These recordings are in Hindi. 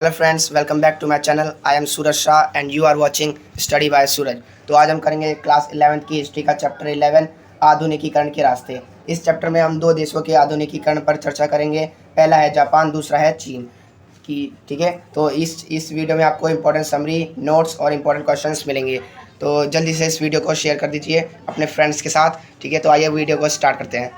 Hello friends, welcome back to my channel. I am Suraj Shah and you are watching study by Suraj. तो आज हम करेंगे क्लास 11th की हिस्ट्री का चैप्टर 11 आधुनिकीकरण के रास्ते। इस चैप्टर में हम दो देशों के आधुनिकीकरण पर चर्चा करेंगे। पहला है जापान, दूसरा है चीन की। ठीक है, तो इस वीडियो में आपको इंपॉर्टेंट समरी, नोट्स और इंपॉर्टेंट क्वेश्चंस मिलेंगे। तो जल्दी से इस वीडियो को शेयर कर दीजिए अपने फ्रेंड्स के साथ। ठीक है, तो आइए वीडियो को स्टार्ट करते हैं।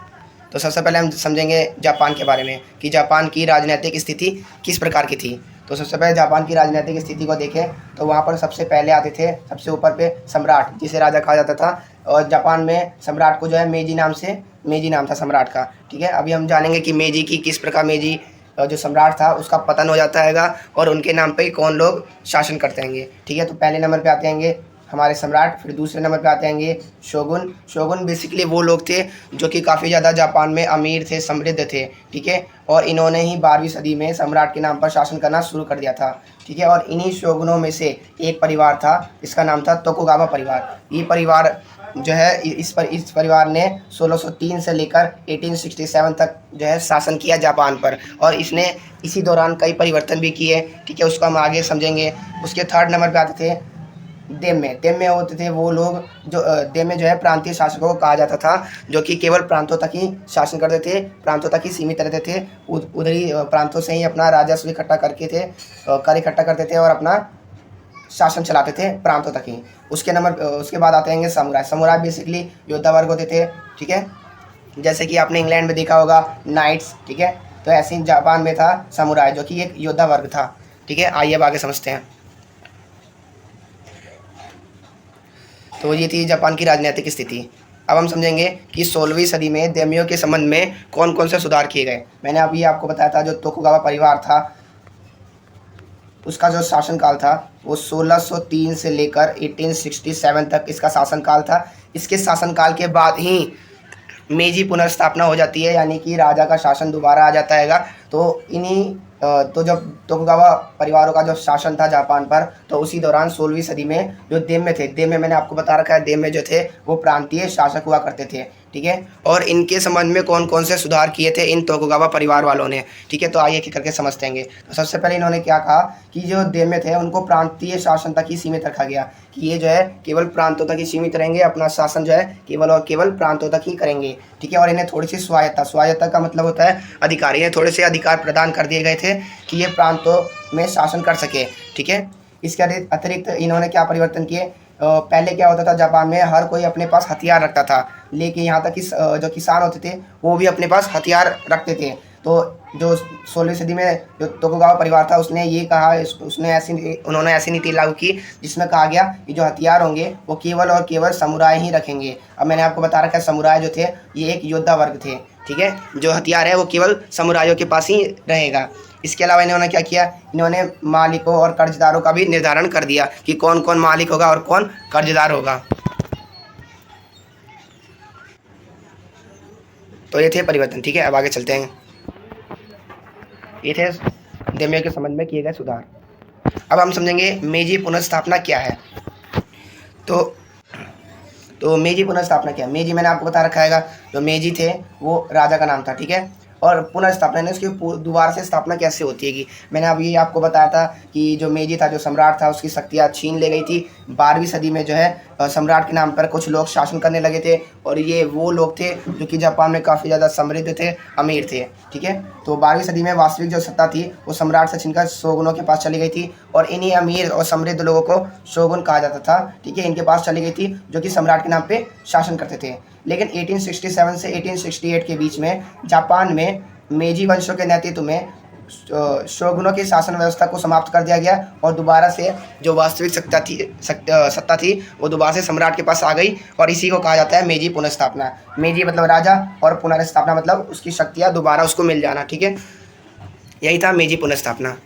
तो सबसे पहले हम समझेंगे जापान के बारे में कि जापान की राजनीतिक स्थिति किस प्रकार की थी। तो सबसे पहले जापान की राजनीतिक स्थिति को देखें तो वहाँ पर सबसे पहले आते थे, सबसे ऊपर पे सम्राट, जिसे राजा कहा जाता था। और जापान में सम्राट को जो है मेजी नाम था सम्राट का। ठीक है, अभी हम जानेंगे कि मेजी की किस प्रकार मेजी जो सम्राट था उसका पतन हो जाता हैगा और उनके नाम पे ही कौन लोग शासन करते हैंगे। ठीक है, तो पहले नंबर पे आते हैंगे हमारे सम्राट, फिर दूसरे नंबर पे आते हैंगे शोगुन। शोगुन बेसिकली वो लोग थे जो कि काफ़ी ज़्यादा जापान में अमीर थे, समृद्ध थे। ठीक है, और इन्होंने ही 12वीं सदी में सम्राट के नाम पर शासन करना शुरू कर दिया था। ठीक है, और इन्हीं शोगुनों में से एक परिवार था, इसका नाम था तोकुगावा परिवार। ये परिवार जो है इस परिवार ने 1603 से लेकर 1867 तक जो है शासन किया जापान पर, और इसने इसी दौरान कई परिवर्तन भी किए। ठीक है, उसको हम आगे समझेंगे। उसके थर्ड नंबर पे आते थे देम्मे होते थे वो लोग जो देम्मे जो है प्रांतीय शासकों को कहा जाता था, जो कि केवल प्रांतों तक ही शासन करते थे, प्रांतों तक ही सीमित रहते थे। उधर ही प्रांतों से ही अपना राजस्व इकट्ठा कर इकट्ठा करते थे और अपना शासन चलाते थे प्रांतों तक ही। उसके बाद आते हैं समुराय। समुराय बेसिकली योद्धा वर्ग होते थे। ठीक है, जैसे कि आपने इंग्लैंड में देखा होगा नाइट्स। ठीक है, तो ऐसे ही जापान में था समुराय, जो कि एक योद्धा वर्ग था। ठीक है, आइए अब आगे समझते हैं। तो ये थी जापान की राजनीतिक स्थिति। अब हम समझेंगे कि 16वीं सदी में देमियों के संबंध में कौन कौन से सुधार किए गए। मैंने अभी आपको बताया था जो तोकुगावा परिवार था उसका जो शासनकाल था वो 1603 से लेकर 1867 तक इसका शासनकाल था। इसके शासनकाल के बाद ही मेजी पुनर्स्थापना हो जाती है, यानी कि राजा का शासन दोबारा आ जाता हैगा। तो इन्हीं तो जब तोकुगावा परिवारों का जो शासन था जापान पर, तो उसी दौरान 16वीं सदी में जो देम्मे थे, देम्मे मैंने आपको बता रखा है, देम्मे जो थे वो प्रांतीय शासक हुआ करते थे। ठीक है, और इनके संबंध में कौन कौन से सुधार किए थे इन तोकुगावा परिवार वालों ने। ठीक है, तो आइए एक करके समझते हैं। तो सबसे पहले इन्होंने क्या कहा कि जो देम्मे थे उनको प्रांतीय शासन तक ही सीमित रखा गया, कि ये जो है केवल प्रांतों तक ही सीमित रहेंगे, अपना शासन जो है केवल और केवल प्रांतों तक ही करेंगे। ठीक है, और इन्हें थोड़ी सी स्वायत्ता का मतलब होता है अधिकार, इन्हें थोड़े से अधिकार प्रदान कर दिए गए थे कि ये प्रांतों में शासन कर सके। ठीक है, इसके अतिरिक्त इन्होंने क्या परिवर्तन किए। पहले क्या होता था, जापान में हर कोई अपने पास हथियार रखता था, लेकिन यहाँ तक कि जो किसान होते थे वो भी अपने पास हथियार रखते थे। तो जो 16वीं सदी में जो तोकुगावा परिवार था उसने ये कहा, उन्होंने ऐसी नीति लागू की जिसमें कहा गया कि जो हथियार होंगे वो केवल और केवल समुराय ही रखेंगे। अब मैंने आपको बता रखा है समुराय जो थे ये एक योद्धा वर्ग थे। ठीक है, जो हथियार है वो केवल समुरायों के पास ही रहेगा। इसके अलावा इन्होंने क्या किया, इन्होंने मालिकों और कर्जदारों का भी निर्धारण कर दिया कि कौन कौन मालिक होगा और कौन कर्जदार होगा। तो ये थे परिवर्तन। ठीक है, अब आगे चलते हैं। ये थे देम्यो के संबंध में किए गए सुधार। अब हम समझेंगे मेजी पुनर्स्थापना क्या है। तो मेजी पुनर्स्थापना क्या है। मेजी मैंने आपको बता रखा है, जो मेजी थे वो राजा का नाम था। ठीक है, और पुनर्स्थापना ने उसकी दोबारा से स्थापना कैसे होती है कि मैंने अभी आपको बताया था कि जो मेजी था, जो सम्राट था, उसकी शक्तियाँ छीन ले गई थी। 12वीं सदी में जो है सम्राट के नाम पर कुछ लोग शासन करने लगे थे, और ये वो लोग थे जो कि जापान में काफ़ी ज़्यादा समृद्ध थे, अमीर थे। ठीक है, तो 12वीं सदी में वास्तविक जो सत्ता थी वो सम्राट से छीनकर शोगुनों के पास चली गई थी, और इन्हीं अमीर और समृद्ध लोगों को शोगुन कहा जाता था। ठीक है, इनके पास चली गई थी जो कि सम्राट के नाम पे शासन करते थे। लेकिन 1867 से 1868 के बीच में जापान में मेजी वंशों के नेतृत्व में शोगुनों की शासन व्यवस्था को समाप्त कर दिया गया, और दोबारा से जो वास्तविक सत्ता थी वो दोबारा से सम्राट के पास आ गई, और इसी को कहा जाता है मेजी पुनर्स्थापना। मेजी मतलब राजा, और पुनर्स्थापना मतलब उसकी शक्तियाँ दोबारा उसको मिल जाना। ठीक है, यही था मेजी पुनर्स्थापना।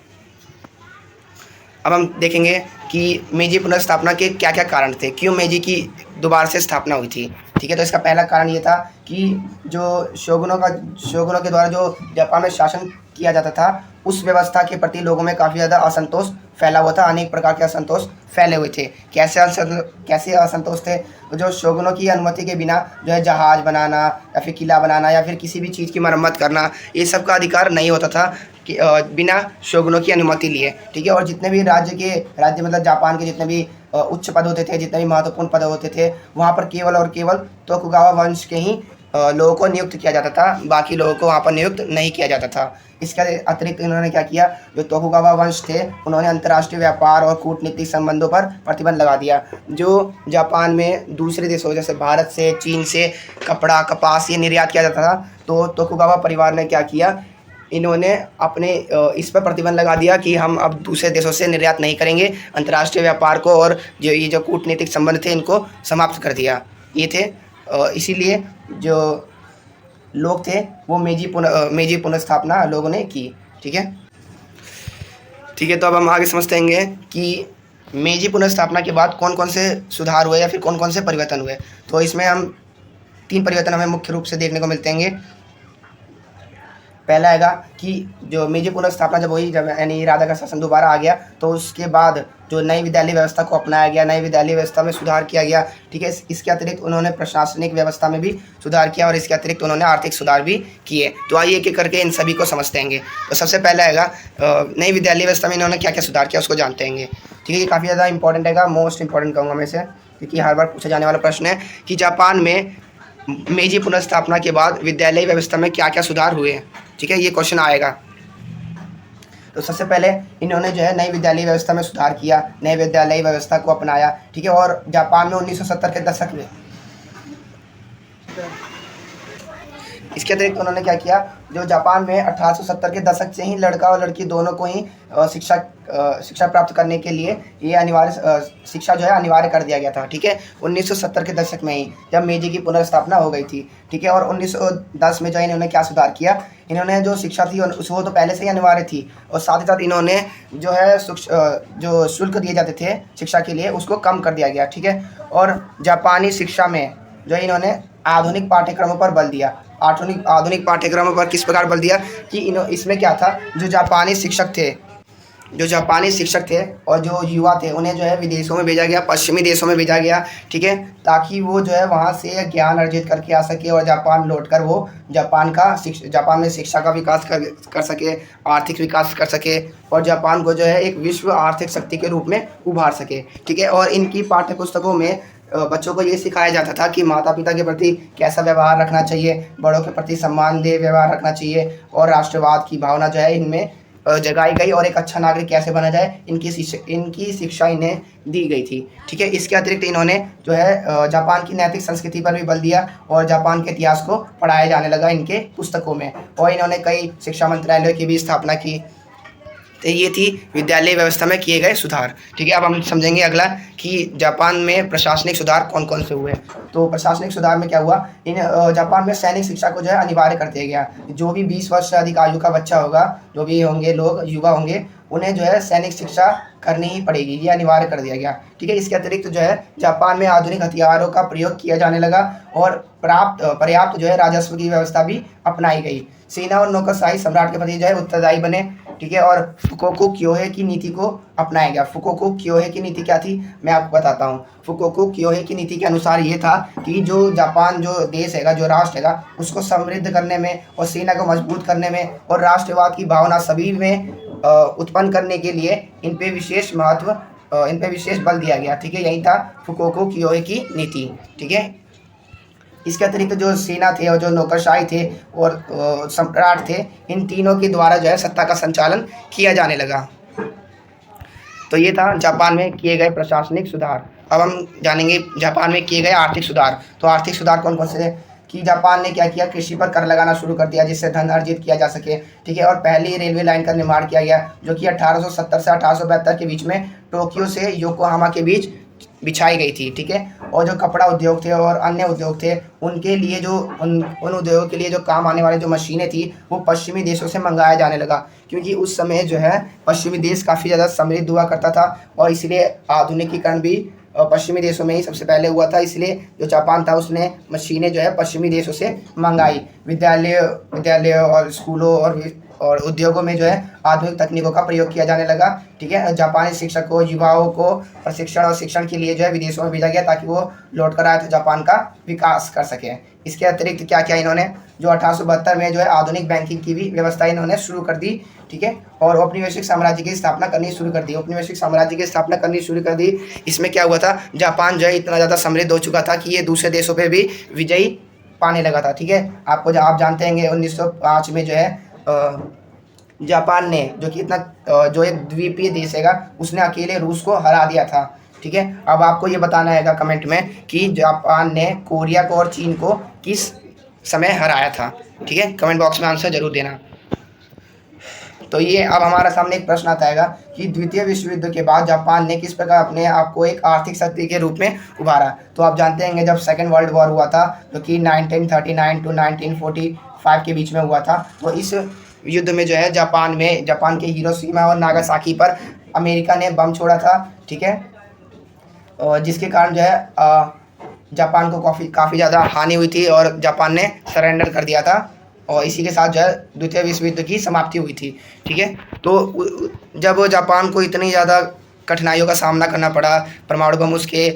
अब हम देखेंगे कि मेजी पुनर्स्थापना के क्या क्या कारण थे, क्यों मेजी की दोबारा से स्थापना हुई थी। ठीक है, तो इसका पहला कारण ये था कि जो शोगुनों के द्वारा जो जापान में शासन किया जाता था उस व्यवस्था के प्रति लोगों में काफ़ी ज़्यादा असंतोष फैला हुआ था। अनेक प्रकार के असंतोष फैले हुए थे। कैसे असंतोष थे, जो शोगुनों की अनुमति के बिना जो है जहाज़ बनाना या फिर किला बनाना या फिर किसी भी चीज़ की मरम्मत करना, ये सब का अधिकार नहीं होता था बिना शोगुनों की अनुमति लिए, ठीक है। और जितने भी राज्य मतलब जापान के जितने भी उच्च पद होते थे, जितने भी महत्वपूर्ण पद होते थे, वहाँ पर केवल और केवल तोकुगावा वंश के ही लोगों को नियुक्त किया जाता था, बाकी लोगों को वहाँ पर नियुक्त नहीं किया जाता था। इसके अतिरिक्त इन्होंने क्या किया, जो तोकुगावा वंश थे उन्होंने अंतर्राष्ट्रीय व्यापार और कूटनीतिक संबंधों पर प्रतिबंध लगा दिया। जो जापान में दूसरे देशों जैसे भारत से, चीन से कपड़ा, कपास ये निर्यात किया जाता था, तो तोकुगावा परिवार ने क्या किया, इन्होंने अपने इस पर प्रतिबंध लगा दिया कि हम अब दूसरे देशों से निर्यात नहीं करेंगे, अंतर्राष्ट्रीय व्यापार को और जो कूटनीतिक संबंध थे इनको समाप्त कर दिया। ये थे इसीलिए जो लोग थे वो मेजी पुनर्स्थापना लोगों ने की, ठीक है। ठीक है, तो अब हम आगे समझते हैं कि मेजी पुनर्स्थापना के बाद कौन कौन से सुधार हुए या फिर कौन कौन से परिवर्तन हुए। तो इसमें हम 3 परिवर्तन हमें मुख्य रूप से देखने को मिलते हैं। पहला हैगा कि जो मेजी पुनर्स्थापना जब हुई, जब यानी राजा का शासन दोबारा आ गया, तो उसके बाद जो नई विद्यालय व्यवस्था को अपनाया गया, नई विद्यालय व्यवस्था में सुधार किया गया, ठीक है। इसके अतिरिक्त उन्होंने प्रशासनिक व्यवस्था में भी सुधार किया और इसके अतिरिक्त उन्होंने आर्थिक सुधार भी किए। तो आइए एक एक करके इन सभी को समझते हैं। तो सबसे पहला हैगा नई विद्यालय व्यवस्था में इन्होंने क्या क्या सुधार किया उसको जानते हैं, ठीक है। ये काफ़ी ज़्यादा इंपॉर्टेंट हैगा, मोस्ट इंपॉर्टेंट कहूँगा मैं इसे, क्योंकि हर बार पूछा जाने वाला प्रश्न है कि जापान में मेजी पुनर्स्थापना के बाद विद्यालय व्यवस्था में क्या क्या सुधार हुए, ठीक है। ये क्वेश्चन आएगा। तो सबसे पहले इन्होंने जो है नई विद्यालय व्यवस्था में सुधार किया, नई विद्यालय व्यवस्था को अपनाया, ठीक है। और जापान में 1970 के दशक में इसके अतिरिक्त उन्होंने क्या किया, जो जापान में 1870 के दशक से ही लड़का और लड़की दोनों को ही शिक्षा प्राप्त करने के लिए ये अनिवार्य शिक्षा जो है अनिवार्य कर दिया गया था, ठीक है। 1970 के दशक में ही जब मेजी की पुनर्स्थापना हो गई थी, ठीक है। और 1910 में जो इन्होंने क्या सुधार किया, इन्होंने जो शिक्षा थी वो तो पहले से ही अनिवार्य थी, और साथ ही साथ इन्होंने जो है जो शुल्क दिए जाते थे शिक्षा के लिए उसको कम कर दिया गया, ठीक है। और जापानी शिक्षा में जो इन्होंने आधुनिक पाठ्यक्रमों पर बल दिया। आधुनिक पाठ्यक्रमों पर किस प्रकार बल दिया कि इसमें क्या था, जो जापानी शिक्षक थे और जो युवा थे उन्हें जो है विदेशों में भेजा गया, पश्चिमी देशों में भेजा गया, ठीक है, ताकि वो जो है वहाँ से ज्ञान अर्जित करके आ सके और जापान लौटकर वो जापान में शिक्षा का विकास कर सके, आर्थिक विकास कर सके और जापान को जो है एक विश्व आर्थिक शक्ति के रूप में उभार सके, ठीक है। और इनकी पाठ्य पुस्तकों में बच्चों को ये सिखाया जाता था कि माता पिता के प्रति कैसा व्यवहार रखना चाहिए, बड़ों के प्रति सम्मानदेह व्यवहार रखना चाहिए और राष्ट्रवाद की भावना जो है इनमें जगाई गई और एक अच्छा नागरिक कैसे बना जाए इनकी शिक्षा इन्हें दी गई थी, ठीक है। इसके अतिरिक्त इन्होंने जो है जापान की नैतिक संस्कृति पर भी बल दिया और जापान के इतिहास को पढ़ाया जाने लगा इनके पुस्तकों में, और इन्होंने कई शिक्षा मंत्रालयों की भी स्थापना की। तो ये थी विद्यालय व्यवस्था में किए गए सुधार, ठीक है। अब हम समझेंगे अगला कि जापान में प्रशासनिक सुधार कौन कौन से हुए। तो प्रशासनिक सुधार में क्या हुआ, जापान में सैनिक शिक्षा को जो है अनिवार्य कर दिया गया। जो भी 20 वर्ष से अधिक आयु का बच्चा होगा, जो भी होंगे लोग युवा होंगे, उन्हें जो है सैनिक शिक्षा करनी ही पड़ेगी, ये अनिवार्य कर दिया गया, ठीक है। इसके अतिरिक्त जो है जापान में आधुनिक हथियारों का प्रयोग किया जाने लगा और पर्याप्त जो है राजस्व की व्यवस्था भी अपनाई गई। सेना और नौकरशाही सम्राट के प्रति जो है उत्तरदायी बने, ठीक है। और फुकोकू क्योहे की नीति को अपनाया गया। फुकोकू क्योहे की नीति क्या थी, मैं आपको बताता हूँ। फुकोकू क्योहे की नीति के अनुसार ये था कि जो जापान जो देश हैगा, जो राष्ट्र हैगा, उसको समृद्ध करने में और सेना को मजबूत करने में और राष्ट्रवाद की भावना सभी में उत्पन्न करने के लिए इन पे विशेष बल दिया गया, ठीक है। यही था फुकोकू क्योहे की नीति, ठीक है। इसके अतिरिक्त जो सेना थे और जो नौकरशाही थे और सम्राट थे, इन तीनों के द्वारा जो है सत्ता का संचालन किया जाने लगा। तो ये था जापान में किए गए प्रशासनिक सुधार। अब हम जानेंगे जापान में किए गए आर्थिक सुधार। तो आर्थिक सुधार कौन कौन से थे कि जापान ने क्या किया, कृषि पर कर लगाना शुरू कर दिया जिससे धन अर्जित किया जा सके, ठीक है। और पहली रेलवे लाइन का निर्माण किया गया जो कि 1870 से 1872 के बीच में टोक्यो से योकोहामा के बीच बिछाई गई थी, ठीक है। और जो कपड़ा उद्योग थे और अन्य उद्योग थे, उनके लिए जो उन उद्योगों के लिए जो काम आने वाले जो मशीनें थी वो पश्चिमी देशों से मंगाया जाने लगा, क्योंकि उस समय जो है पश्चिमी देश काफ़ी ज़्यादा समृद्ध हुआ करता था और इसलिए आधुनिकीकरण भी पश्चिमी देशों में ही सबसे पहले हुआ था। इसलिए जो जापान था उसने मशीनें जो है पश्चिमी देशों से मंगाई। विद्यालय और स्कूलों और और उद्योगों में जो है आधुनिक तकनीकों का प्रयोग किया जाने लगा। ठीक है, जापानी शिक्षकों युवाओं को प्रशिक्षण और शिक्षण के लिए जो है विदेशों में भेजा गया ताकि वो लौट कर आए तो जापान का विकास कर सके। इसके अतिरिक्त क्या क्या इन्होंने जो 1872 में जो है आधुनिक बैंकिंग की भी व्यवस्था इन्होंने शुरू कर दी। ठीक है, और औपनिवेशिक साम्राज्य की स्थापना करनी शुरू कर दी। औपनिवेशिक साम्राज्य की स्थापना करनी शुरू कर दी। इसमें क्या हुआ था, जापान जो है इतना ज़्यादा समृद्ध हो चुका था कि ये दूसरे देशों पे भी विजयी पाने लगा था। ठीक है, आप जानते हैं 1905 में जो है जापान ने जो कि इतना जो एक द्वीपीय देश हैगा उसने अकेले रूस को हरा दिया था। ठीक है, अब आपको ये बताना हैगा कमेंट में कि जापान ने कोरिया को और चीन को किस समय हराया था। ठीक है, कमेंट बॉक्स में आंसर जरूर देना। तो ये अब हमारा सामने एक प्रश्न आता है कि द्वितीय विश्व युद्ध के बाद जापान ने किस प्रकार अपने आप को एक आर्थिक शक्ति के रूप में उभारा। तो आप जानते हैं जब सेकेंड वर्ल्ड वॉर हुआ था जो कि 1939 टू 1945 के बीच में हुआ था, तो इस युद्ध में जो है जापान के हिरोशिमा और नागासाकी पर अमेरिका ने बम छोड़ा था। ठीक है, और जिसके कारण जो है जापान को काफ़ी ज़्यादा हानि हुई थी और जापान ने सरेंडर कर दिया था और इसी के साथ जो है द्वितीय विश्व युद्ध की समाप्ति हुई थी। ठीक है, तो जब जापान को इतनी ज़्यादा कठिनाइयों का सामना करना पड़ा, परमाणु बम उसके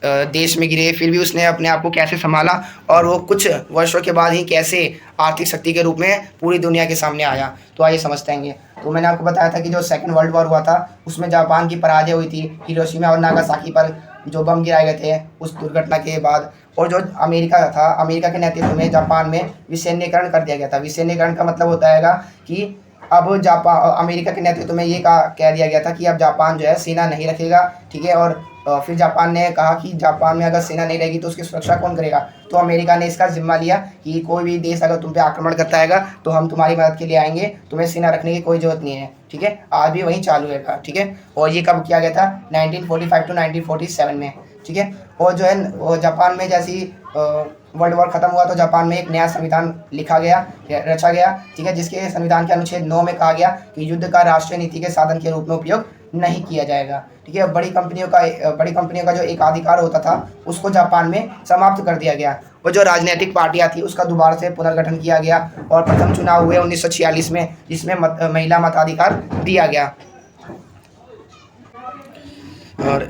देश में गिरे, फिर भी उसने अपने आप को कैसे संभाला और वो कुछ वर्षों के बाद ही कैसे आर्थिक शक्ति के रूप में पूरी दुनिया के सामने आया, तो आइए समझते हैं। तो मैंने आपको बताया था कि जो सेकंड वर्ल्ड वॉर हुआ था उसमें जापान की पराजय हुई थी। हिरोशिमा और नागासाकी पर जो बम गिराए गए थे उस दुर्घटना के बाद, और जो अमेरिका के नेतृत्व में जापान में विसैन्यीकरण कर दिया गया था। विसैन्यीकरण का मतलब होता है कि अब अमेरिका के नेतृत्व में ये कह दिया गया था कि अब जापान जो है सेना नहीं रखेगा। ठीक है, और फिर जापान ने कहा कि जापान में अगर सेना नहीं रहेगी तो उसकी सुरक्षा कौन करेगा। तो अमेरिका ने इसका जिम्मा लिया कि कोई भी देश अगर तुम पे आक्रमण करता है तो हम तुम्हारी मदद के लिए आएंगे, तुम्हें सेना रखने की कोई जरूरत नहीं है। ठीक है, आज भी वही चालू है। ठीक है, और ये कब किया गया था, 1945 टू 1947 में। ठीक है, और जो है वो जापान में जैसी वर्ल्ड वॉर खत्म हुआ तो जापान में एक नया संविधान रचा गया। ठीक है, जिसके संविधान के अनुच्छेद 9 में कहा गया कि युद्ध का राष्ट्रीय नीति के साधन के रूप में उपयोग नहीं किया जाएगा। ठीक है, बड़ी कंपनियों का जो एकाधिकार होता था उसको जापान में समाप्त कर दिया गया और जो राजनीतिक पार्टियां थी उसका दोबारा से पुनर्गठन किया गया और प्रथम चुनाव हुए 1946 में, जिसमें महिला मताधिकार दिया गया। और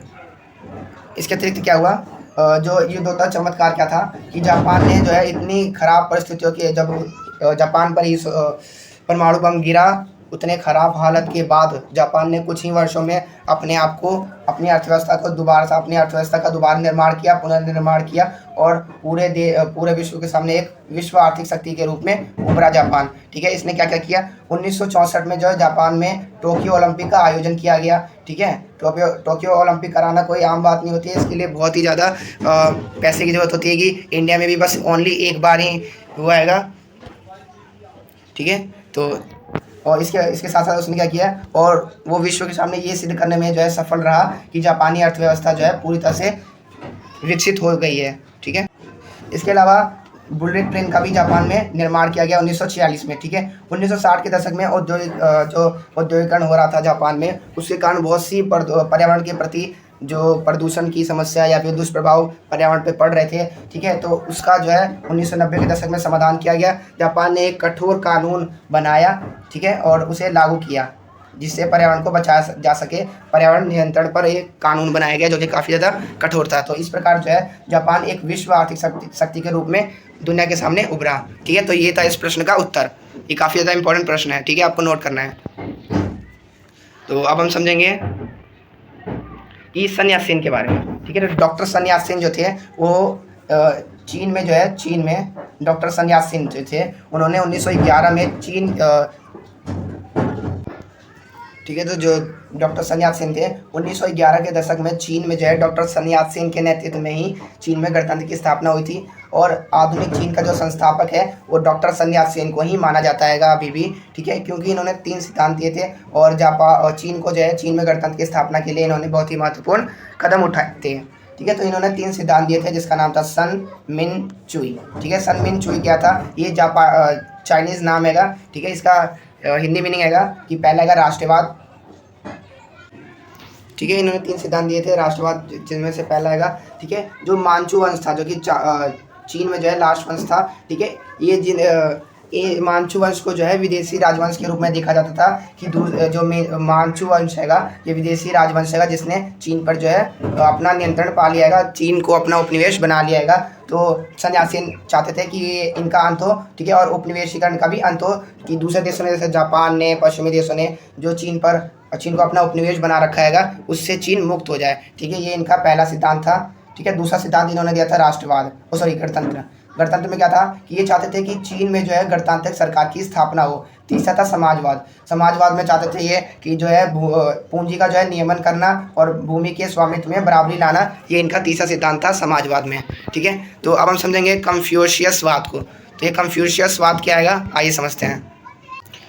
इसके अतिरिक्त क्या हुआ, जो युद्ध होता चमत्कार क्या था कि जापान ने जो है इतनी खराब परिस्थितियों के, जब जापान पर ही परमाणु बम गिरा, उतने खराब हालत के बाद जापान ने कुछ ही वर्षों में अपनी अर्थव्यवस्था का दोबारा पुनर्निर्माण किया और पूरे विश्व के सामने एक विश्व आर्थिक शक्ति के रूप में उभरा जापान। ठीक है, इसने क्या क्या किया, 1964 में जो है जापान में टोक्यो ओलंपिक का आयोजन किया गया। ठीक है, टोक्यो ओलंपिक कराना कोई आम बात नहीं होती है, इसके लिए बहुत ही ज़्यादा पैसे की ज़रूरत होती है कि इंडिया में भी बस ओनली एक बार ही हुआ हैगा। ठीक है, तो और इसके साथ साथ उसने क्या किया और वो विश्व के सामने ये सिद्ध करने में जो है सफल रहा कि जापानी अर्थव्यवस्था जो है पूरी तरह से विकसित हो गई है। ठीक है, इसके अलावा बुलेट ट्रेन का भी जापान में निर्माण किया गया 1946 में। ठीक है, 1960 के दशक में औद्योगिकरण हो रहा था जापान में, उसके कारण बहुत सी पर्यावरण के प्रति जो प्रदूषण की समस्या या फिर दुष्प्रभाव पर्यावरण पे पड़ रहे थे। ठीक है, तो उसका जो है 1990 के दशक में समाधान किया गया। जापान ने एक कठोर कानून बनाया। ठीक है, और उसे लागू किया जिससे पर्यावरण को बचाया जा सके। पर्यावरण नियंत्रण पर एक कानून बनाया गया जो कि काफ़ी ज़्यादा कठोर था। तो इस प्रकार जो है जापान एक विश्व आर्थिक शक्ति के रूप में दुनिया के सामने उभरा। ठीक है, तो ये था इस प्रश्न का उत्तर। ये काफ़ी ज़्यादा इंपॉर्टेंट प्रश्न है। ठीक है, आपको नोट करना है। तो अब हम समझेंगे कि सन यात सेन के बारे में। ठीक है, तो डॉक्टर सन यात सेन जो थे वो चीन में डॉक्टर सन यात सेन जो थे उन्होंने 1911 में ठीक है, तो जो डॉक्टर सन यात सेन थे 1911 के दशक में चीन में जो है डॉक्टर सन यात सेन के नेतृत्व में ही चीन में गणतंत्र की स्थापना हुई थी और आधुनिक चीन का जो संस्थापक है वो डॉक्टर सन यात सेन को ही माना जाता है अभी भी। ठीक है, क्योंकि इन्होंने 3 सिद्धांत दिए थे और चीन को जो है चीन में गणतंत्र की स्थापना के लिए इन्होंने बहुत ही महत्वपूर्ण कदम उठाए थे। ठीक है, तो इन्होंने 3 सिद्धांत दिए थे जिसका नाम था सन मिन चुई। ठीक है, सन मिन चुई क्या था, ये चाइनीज़ नाम हैगा। ठीक है, इसका हिंदी मीनिंग हैगा कि पहला हैगा राष्ट्रवाद। ठीक है, इन्होंने 3 सिद्धांत दिए थे राष्ट्रवाद, जिनमें से पहला हैगा, ठीक है, जो मांचू वंश था जो कि चीन में जो है लास्ट वंश था। ठीक है, ये ये मानचू वंश को जो है विदेशी राजवंश के रूप में देखा जाता था कि जो मानचू वंश हैगा ये विदेशी राजवंश हैगा जिसने चीन पर जो है अपना नियंत्रण पा लिया हैगा, चीन को अपना उपनिवेश बना लिया हैगा। तो सन यासीन चाहते थे कि इनका अंत हो, ठीक है, और उपनिवेशीकरण का भी अंत हो कि दूसरे देशों ने जैसे जापान ने, पश्चिमी देशों ने जो चीन को अपना उपनिवेश बना रखा हैगा उससे चीन मुक्त हो जाए, ठीक है। ये इनका पहला सिद्धांत था, ठीक है। दूसरा सिद्धांत इन्होंने दिया था राष्ट्रवाद, गणतंत्र। गणतंत्र में क्या था कि ये चाहते थे कि चीन में जो है गणतांत्रिक सरकार की स्थापना हो। तीसरा था समाजवाद। समाजवाद में चाहते थे ये कि जो है पूंजी का जो है नियमन करना और भूमि के स्वामित्व में बराबरी लाना, ये इनका तीसरा सिद्धांत था समाजवाद में, ठीक है। तो अब हम समझेंगे कन्फ्यूशियसवाद को। तो ये कन्फ्यूशियसवाद क्या आएगा, आइए समझते हैं।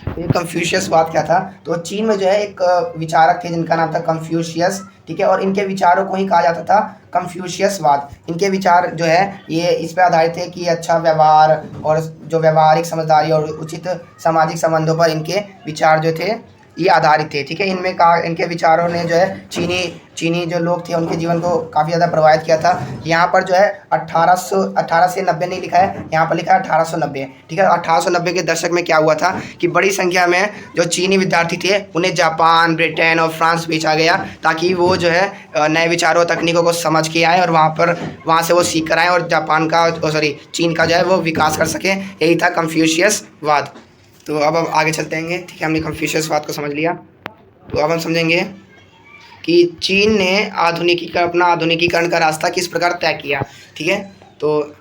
ये कन्फ्यूशियसवाद क्या था, तो चीन में जो है एक विचारक थे जिनका नाम था कन्फ्यूशियस, ठीक है, और इनके विचारों को ही कहा जाता था कन्फ्यूशियसवाद। इनके विचार जो है ये इस पर आधारित थे कि अच्छा व्यवहार और जो व्यवहारिक समझदारी और उचित सामाजिक संबंधों पर इनके विचार जो थे ये आधारित थे, ठीक है। इनमें कहा इनके विचारों ने जो है चीनी जो लोग थे उनके जीवन को काफ़ी ज़्यादा प्रभावित किया था। यहाँ पर जो है 1800 से 90 नहीं लिखा है, यहाँ पर लिखा है 1890, ठीक है। 1890 के दशक में क्या हुआ था कि बड़ी संख्या में जो चीनी विद्यार्थी थे उन्हें जापान, ब्रिटेन और फ्रांस भेजा गया ताकि वो जो है नए विचारों तकनीकों को समझ के आए और वहाँ से वो सीख कर आए और चीन का जो है वो विकास कर सकें। यही था कन्फ्यूशियसवाद। तो अब हम आगे चलते हैं, ठीक है। हमने कन्फ्यूशियसवाद को समझ लिया, तो अब हम समझेंगे कि चीन ने अपना आधुनिकीकरण का रास्ता किस प्रकार तय किया, ठीक है। तो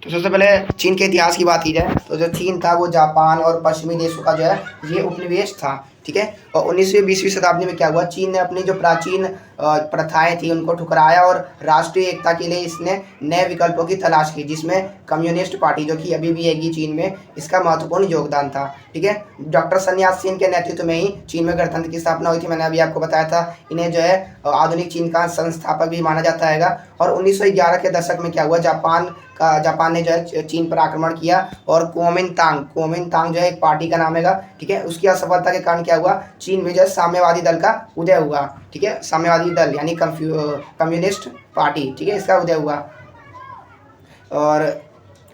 सबसे पहले चीन के इतिहास की बात की जाए तो जो चीन था वो जापान और पश्चिमी देशों का जो है ये उपनिवेश था, ठीक है। और 19वीं-20वीं शताब्दी में क्या हुआ, चीन ने अपनी जो प्राचीन प्रथाएं थी उनको ठुकराया और राष्ट्रीय एकता के लिए इसने नए विकल्पों की तलाश की, जिसमें कम्युनिस्ट पार्टी जो कि अभी भी हैगी चीन में, इसका महत्वपूर्ण योगदान था, ठीक है। डॉक्टर सन यात-सेन के नेतृत्व में ही चीन में गणतंत्र की स्थापना हुई थी। मैंने अभी आपको बताया था इन्हें जो है आधुनिक चीन का संस्थापक भी माना जाता है। और 1911 के दशक में क्या हुआ, जापान ने जो है चीन पर आक्रमण किया और कुओमिंतांग जो है एक पार्टी का नाम है, ठीक है। उसकी असफलता के कारण क्या हुआ, चीन में जो है साम्यवादी दल का उदय हुआ, ठीक है। साम्यवादी दल यानी कम्युनिस्ट पार्टी, ठीक है, इसका उदय हुआ। और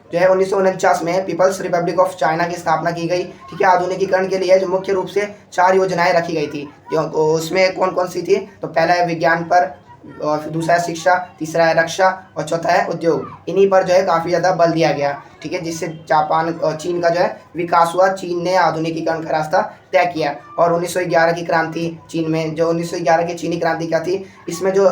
जो है 1949 में पीपल्स रिपब्लिक ऑफ चाइना की स्थापना की गई, ठीक है। आधुनिकीकरण के लिए जो मुख्य रूप से 4 योजनाएं रखी गई थी, उसमें कौन कौन सी थी, तो पहला है विज्ञान पर, और फिर दूसरा है शिक्षा, तीसरा है रक्षा और चौथा है उद्योग। इन्हीं पर जो है काफ़ी ज़्यादा बल दिया गया, ठीक है, जिससे चीन का जो है विकास हुआ। चीन ने आधुनिकीकरण का रास्ता तय किया। और 1911 की क्रांति चीन में, जो 1911 की चीनी क्रांति क्या थी, इसमें जो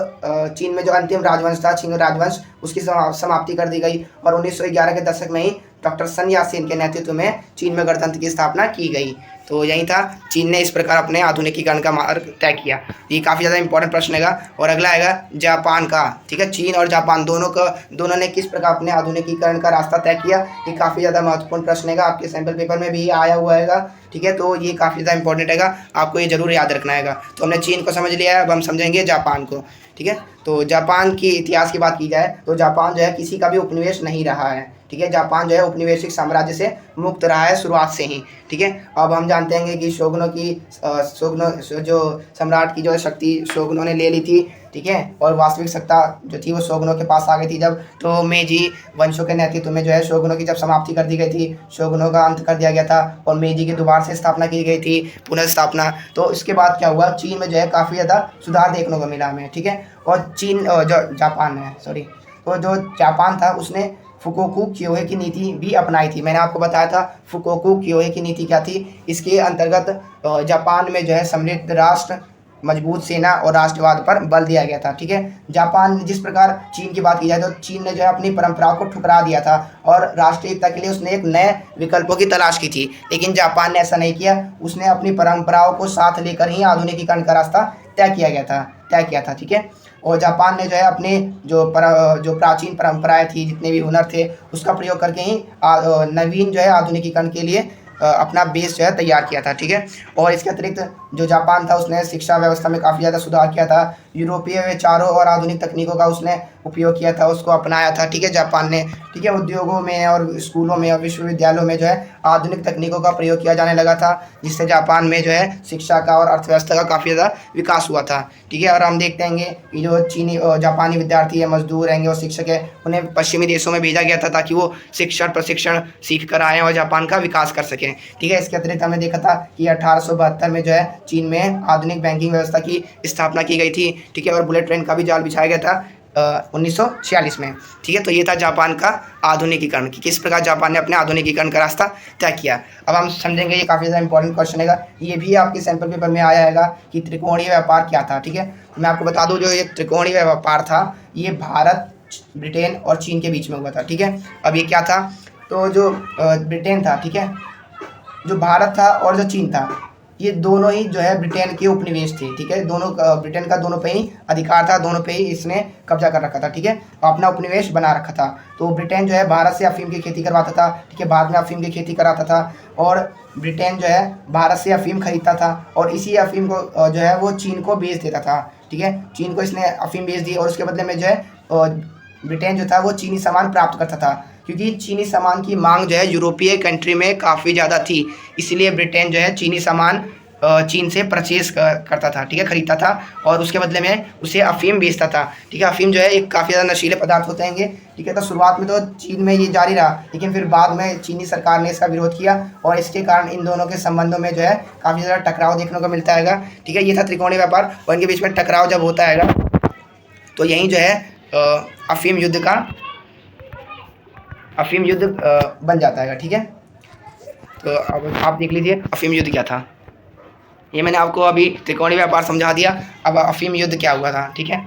चीन में जो अंतिम राजवंश था छिंग राजवंश, उसकी समाप्ति कर दी गई। और 1911 के दशक में ही डॉक्टर सन यात-सेन के नेतृत्व में चीन में गणतंत्र की स्थापना की गई। तो यही था, चीन ने इस प्रकार अपने आधुनिकीकरण का मार्ग तय किया। ये काफ़ी ज़्यादा इंपॉर्टेंट प्रश्न है। और अगला आएगा जापान का, ठीक है। चीन और जापान दोनों ने किस प्रकार अपने आधुनिकीकरण का रास्ता तय किया, ये काफ़ी ज़्यादा महत्वपूर्ण प्रश्न है। आपके सैम्पल पेपर में भी आया हुआ है, ठीक है। तो ये काफ़ी ज़्यादा इंपॉर्टेंट है, आपको ये जरूर याद रखना है। तो हमने चीन को समझ लिया है, अब हम समझेंगे जापान को, ठीक है। तो जापान की इतिहास की बात की जाए तो जापान जो है किसी का भी उपनिवेश नहीं रहा है, ठीक है। जापान जो है उपनिवेशिक साम्राज्य से मुक्त रहा है शुरुआत से ही, ठीक है। अब हम जानते हैं कि शोगुनों जो सम्राट की जो शक्ति शोगुनों ने ले ली थी, ठीक है, और वास्तविक सत्ता जो थी वो शोगुनों के पास आ गई थी जब। तो मेजी वंशों के नेतृत्व में जो है शोगुनों की जब समाप्ति कर दी गई थी, शोगुनों का अंत कर दिया गया था और मेजी की दोबारा से स्थापना की गई थी, पुनर्स्थापना। तो इसके बाद क्या हुआ, चीन में जो है काफ़ी ज़्यादा सुधार देखने को मिला हमें, ठीक है। और जो जापान था उसने फुकोकू क्योहे की नीति भी अपनाई थी। मैंने आपको बताया था फुकोकू क्योहे की नीति क्या थी। इसके अंतर्गत जापान में जो है समृद्ध राष्ट्र, मजबूत सेना और राष्ट्रवाद पर बल दिया गया था, ठीक है। जापान, जिस प्रकार चीन की बात की जाए तो चीन ने जो है अपनी परंपराओं को ठुकरा दिया था और राष्ट्रीय एकता के लिए उसने एक नए विकल्पों की तलाश की थी, लेकिन जापान ने ऐसा नहीं किया। उसने अपनी परंपराओं को साथ लेकर ही आधुनिकीकरण का रास्ता तय किया था, ठीक है। और जापान ने जो है अपने जो प्राचीन परंपराएं थी, जितने भी हुनर थे, उसका प्रयोग करके ही नवीन जो है आधुनिकीकरण के लिए अपना बेस जो है तैयार किया था, ठीक है। और इसके अतिरिक्त जो जापान था उसने शिक्षा व्यवस्था में काफ़ी ज़्यादा सुधार किया था। यूरोपीय विचारों और आधुनिक तकनीकों का उसने उपयोग किया था, उसको अपनाया था, ठीक है, जापान ने। ठीक है, उद्योगों में और स्कूलों में और विश्वविद्यालयों में जो है आधुनिक तकनीकों का प्रयोग किया जाने लगा था, जिससे जापान में जो है शिक्षा का और अर्थव्यवस्था का काफ़ी ज़्यादा विकास हुआ था। ठीक है, और हम देखते हैं कि जो जापानी विद्यार्थी है, मजदूर रहेंगे और शिक्षक है, उन्हें पश्चिमी देशों में भेजा गया था ताकि वो प्रशिक्षण सीख कर आएँ और जापान का विकास कर सकें। ठीक है, इसके अतिरिक्त हमने देखा था कि 1872 में जो है चीन में आधुनिक बैंकिंग व्यवस्था की स्थापना की गई थी। ठीक है, और बुलेट ट्रेन का भी जाल बिछाया गया था 1946 में। ठीक है, तो ये था जापान का आधुनिकीकरण, कि किस प्रकार जापान ने अपने आधुनिकीकरण का रास्ता तय किया। अब हम समझेंगे, ये काफ़ी ज़्यादा इंपॉर्टेंट क्वेश्चन है, ये भी आपके सैंपल पेपर में आया है कि त्रिकोणीय व्यापार क्या था। ठीक है, तो मैं आपको बता दूं, जो ये त्रिकोणीय व्यापार था ये भारत, ब्रिटेन और चीन के बीच में हुआ था। ठीक है, अब ये क्या था, तो जो ब्रिटेन था, ठीक है, जो भारत था और जो चीन था, ये दोनों ही जो है ब्रिटेन के उपनिवेश थे। ठीक है, दोनों ब्रिटेन का दोनों पे ही अधिकार था, दोनों पे ही इसने कब्जा कर रखा था। ठीक है, अपना उपनिवेश बना रखा था। तो ब्रिटेन जो है भारत से अफीम की खेती करवाता था। ठीक है, बाद में अफीम की खेती कराता था, और ब्रिटेन जो है भारत से अफीम खरीदता था, और इसी अफीम को जो है वो चीन को बेच देता था। ठीक है, चीन को इसने अफीम बेच दी, और उसके बदले में जो है ब्रिटेन जो था वो चीनी सामान प्राप्त करता था, क्योंकि चीनी सामान की मांग जो है यूरोपीय कंट्री में काफ़ी ज़्यादा थी, इसलिए ब्रिटेन जो है चीनी सामान चीन से परचेज करता था। ठीक है, खरीदता था, और उसके बदले में उसे अफीम बेचता था। ठीक है, अफीम जो है एक काफ़ी ज़्यादा नशीले पदार्थ होते हैं। ठीक है, तो शुरुआत में तो चीन में ये जारी रहा, लेकिन फिर बाद में चीनी सरकार ने इसका विरोध किया, और इसके कारण इन दोनों के संबंधों में जो है काफ़ी ज़्यादा टकराव देखने को मिलता है। ठीक है, ये था त्रिकोणीय व्यापार, और इनके बीच में टकराव जब होता है तो यहीं जो है अफीम युद्ध बन जाता है। ठीक है, तो अब आप देख लीजिए अफीम युद्ध क्या था। ये मैंने आपको अभी त्रिकोणीय व्यापार समझा दिया, अब अफीम युद्ध क्या हुआ था। ठीक है,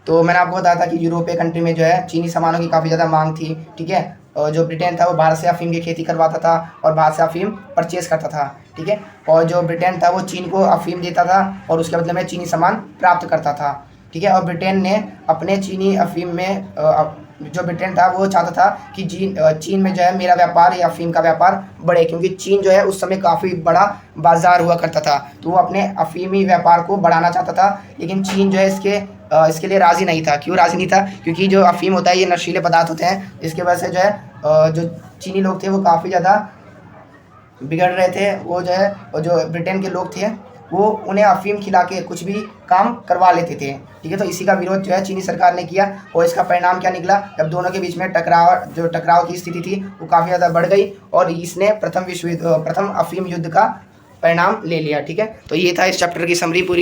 तो मैंने आपको बताया था कि यूरोपीय कंट्री में जो है चीनी सामानों की काफ़ी ज़्यादा मांग थी। ठीक है, और जो ब्रिटेन था वो भारत से अफीम की खेती करवाता था और भारत से अफीम परचेज करता था। ठीक है, और जो ब्रिटेन था वो चीन को अफीम देता था और उसके बदले में चीनी सामान प्राप्त करता था। ठीक है, और ब्रिटेन ने अपने चीनी अफीम में जो ब्रिटेन था वो चाहता था कि चीन में जो है मेरा व्यापार या अफीम का व्यापार बढ़े, क्योंकि चीन जो है उस समय काफ़ी बड़ा बाजार हुआ करता था, तो वो अपने अफीमी व्यापार को बढ़ाना चाहता था। लेकिन चीन जो है इसके लिए राज़ी नहीं था। क्यों राज़ी नहीं था? क्योंकि जो अफीम होता है ये नशीले पदार्थ होते हैं, इसके वजह से जो है जो चीनी लोग थे वो काफ़ी ज़्यादा बिगड़ रहे थे। वो जो है जो ब्रिटेन के लोग थे वो उन्हें अफीम खिला के कुछ भी काम करवा लेते थे। ठीक है, तो इसी का विरोध जो है चीनी सरकार ने किया, और इसका परिणाम क्या निकला, जब दोनों के बीच में टकराव की स्थिति थी वो काफ़ी ज़्यादा बढ़ गई, और इसने प्रथम अफीम युद्ध का परिणाम ले लिया। ठीक है, तो ये था इस चैप्टर की समरी पूरी।